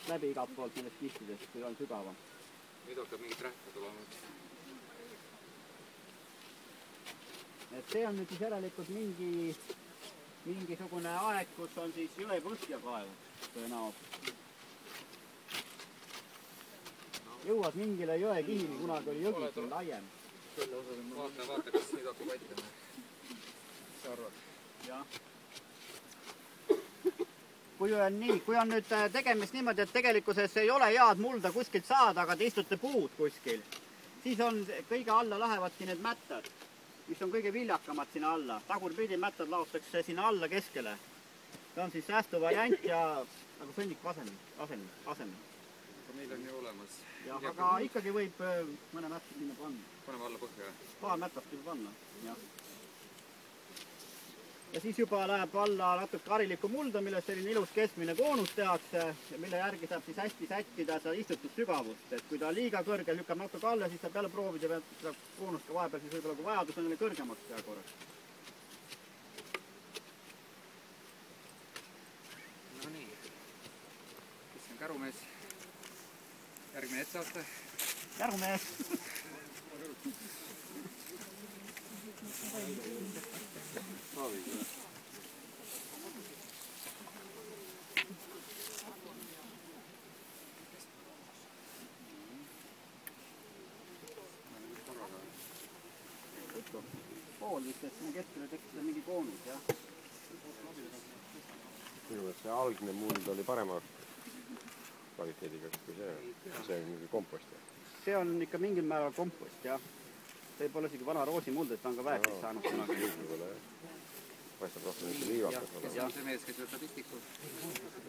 läbi igalt poolt nendest kihtidest, kui on sügavam. Nüüd hakkab mingit rähka tulema. Et see on nüüd siis järelikult mingisugune aeg, kus on siis jõe põhja kaev tõenäoliselt. Jõuad mingile jõe kihini, kunagi oli jõgi siin laiem. Vaata, kas nüüd hakkab aitama. Mis sa arvad? Jah. Kui on nüüd tegemist niimoodi, et tegelikkuses ei ole head mulda kuskilt saada, aga te istute puud kuskil, siis on kõige alla lähevadki need mättad, mis on kõige viljakamad sinna alla. Tagurpidi mättad laotakse sinna alla keskele. See on siis säästuvariant ja nagu sõnniku asemel. Meil on ju olemas. Jah, aga ikkagi võib mõne mätta sinna panna. Paneme alla põhja. Paar mättast võib panna, jah. Ja siis juba läheb alla natuke harilikku mulda, milles selline ilus keskmine koonus tehakse, mille järgi saab siis hästi sättida seda istutud sügavust. Et kui ta liiga kõrge lükkab natuke alla, siis saab jälle proovida seda koonust ka vahepeal, siis võib-olla kui vajadus on jälle kõrgemaks teha korraks. No nii. Kes on kärumees? Järgmine etteaste. Kärumees! Pool vist, et sinna keskele tekkida mingi koonus, jah. Minu meelest see algne muld oli parema kvaliteediga kui see on mingi kompost. See on ikka mingil määral kompost, jah. See ei pole isegi vana roosimuld, et ta on ka väekist saanud kunagi. Paistab rohkem üldse liivakas. Kes on see mees, kes võtab istiku?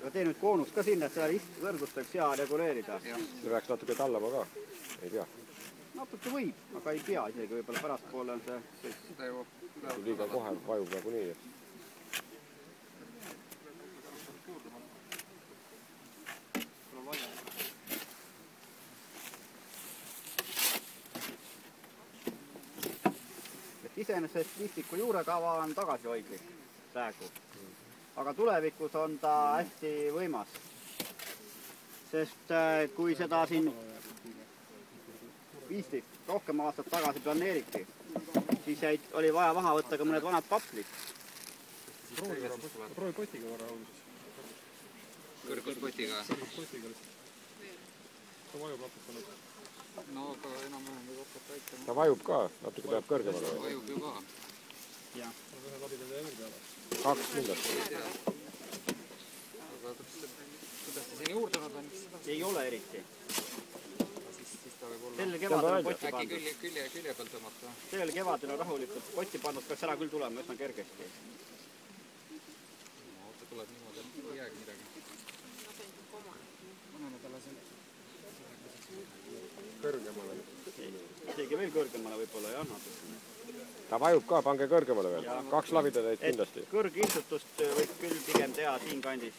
Aga tee nüüd koonust ka sinna, et seda kõrgust võiks hea reguleerida. See peaks natuke tallama ka, ei pea. Natuke võib, aga ei pea isegi, võib-olla pärastpoole on see. Kui liiga kohe vajub nagu nii. Iseenesest istiku juurekava on tagasihoidlik praegu, aga tulevikus on ta hästi võimas, sest kui seda siin 15 rohkem aastat tagasi planeeriti, siis oli vaja maha võtta ka mõned vanad paplid. Proovi potiga korra alguses. Kõrguspotiga? Kõrguspotiga lihtsalt. Ta vajub natuke nüüd. No aga enam-vähem võib hakata aitama. Ta vajub ka, natuke peab kõrgemale. Vajub ju ka. Jah. Ühe labida veel peale. 2 kindlasti. Aga kuidas ta siin juurdunud on? Ei ole eriti. Siis ta võib olla... Sellel kevadel on potti pandud. Äkki külje peal tõmmata? Sellel kevadel on rahulikult potti pandud, peaks ära küll tulema üsna kergesti. No, ta tuleb niimoodi, et ei jäägi midagi. Paneme talle siin... Kõrgemale. Isegi veel kõrgemale võib-olla, jah, natukene. Ta vajub ka, pange kõrgemale veel. 2 labidaid kindlasti. Kõrgistutust võib küll pigem teha siin kandis.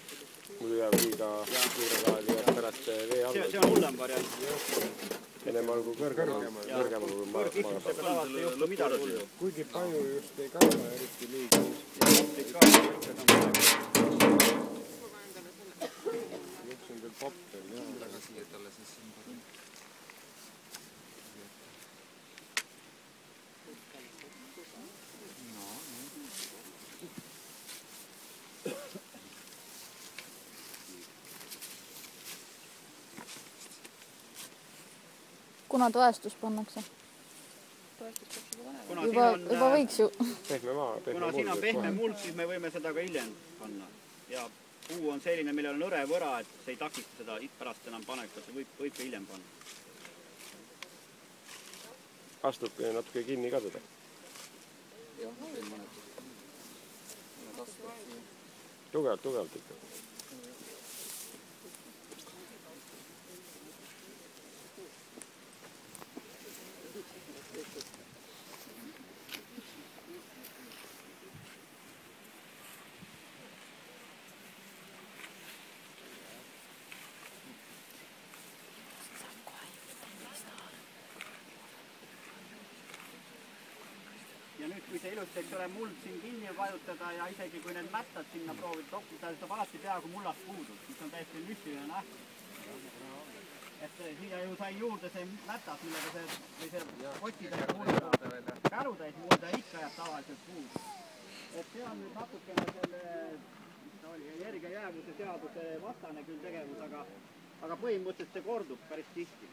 Muidu jääb liiga juurekaal ja pärast vee alla. See on hullem variant. Ennem olgu kõrgemale. Kõrgistutuse peal alati ei juhtu midagi hullu. Kuigi paju just ei kasva eriti liiga. Juks on küll papper. Aga siia talle siis... Kuna toestus pannakse? Juba võiks ju. Pehme maa. Kuna siin on pehme muld, siis me võime seda ka hiljem panna. Ja puu on selline, millel on õre võra, et see ei takista seda pärast enam panekut, see võib ka hiljem panna. Astub natuke kinni ka teda. Jah, veel mõned astvad siia. Tugevalt ikka. Ja nüüd, kui see ilusti, eks ole, muld siin kinni vajutada ja isegi kui need mättad sinna proovid toppida, saab alati peaaegu mullast puudub, mis on täiesti müstiline nähtus. et siia ju sai juurde see mätas, millega see, või see kotitäis kärutäis mulda ikka jääb tavaliselt puud. Et see on nüüd natukene selle, ta oli energiajäävuse seaduse vastane küll tegevus, aga põhimõtteliselt see kordub päris tihti.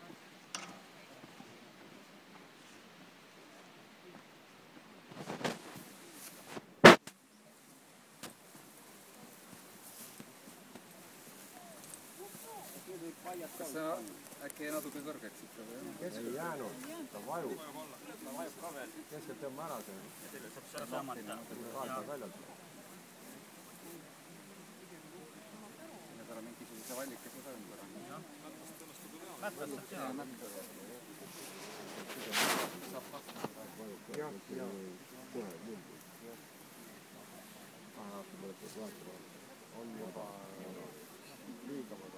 Kas see äkki jäi natuke kõrgeks ikka või? Keskelt ei jäänud, ta vajub. Ta vajub ka veel. Keskelt tõmba ära see. Selle saab seda sammata. Kaarta väljalt. Ja tal on mingisuguse vallikese ka ümber. Mätast saab teha. Saab kasta. Jah, kohe muldi. Aasta mõttes vaatama. On juba liigama ta.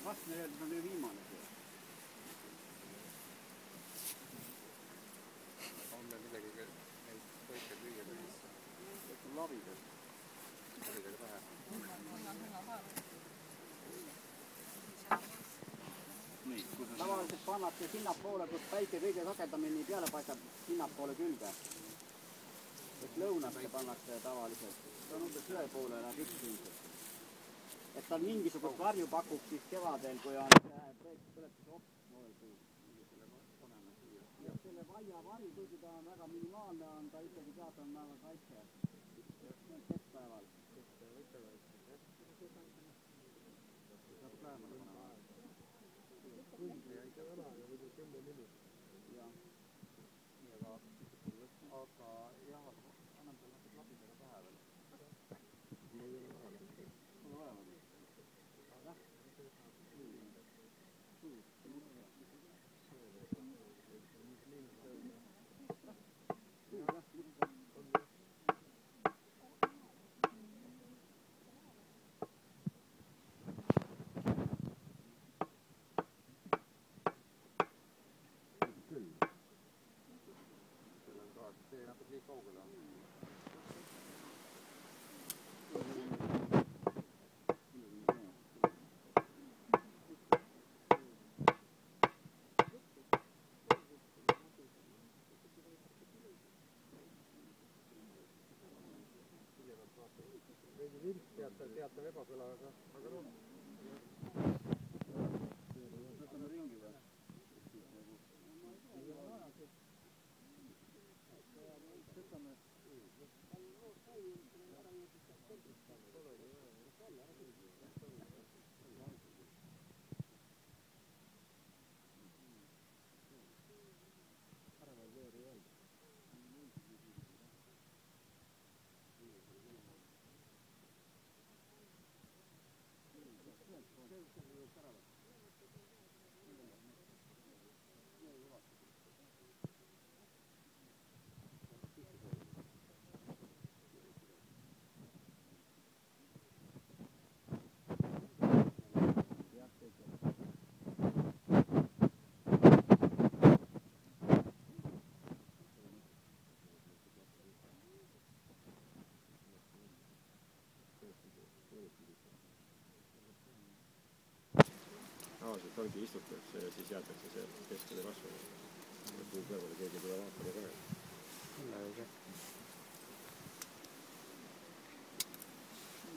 Vastne öeldes on kõige viimane see. On meil midagi neid toike lüüa või mis? See on labidel. Labidega pähe. Tavaliselt pannakse sinnapoole, kus päike kõige sagedamini peale paistab, sinnapoole külge. Et lõunasse pannakse tavaliselt. See on umbes ühe poole läheb üks ilmselt. Et tal mingisugust varju pakub siis kevadel, kui on põletus oht noorel puul. Selle vaia vari, kuigi ta on väga minimaalne, on ta ikkagi teatav määral kaitse. Keskpäeval. Aga jah, annan teile natuke labidega pähe veel. See natuke liiga kaugele on. veidi vilk teatav ebakõla, aga noh. Võtame ringi või? Tavaliselt ongi istutakse ja siis jäetakse see keskele kasvama. Kuu kõrvale keegi ei tule vaatama ka.